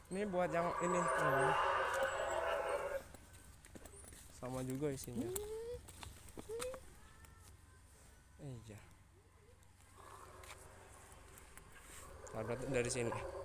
Ini buat yang ini. Sama juga isinya. Iya. Berarti dari sini.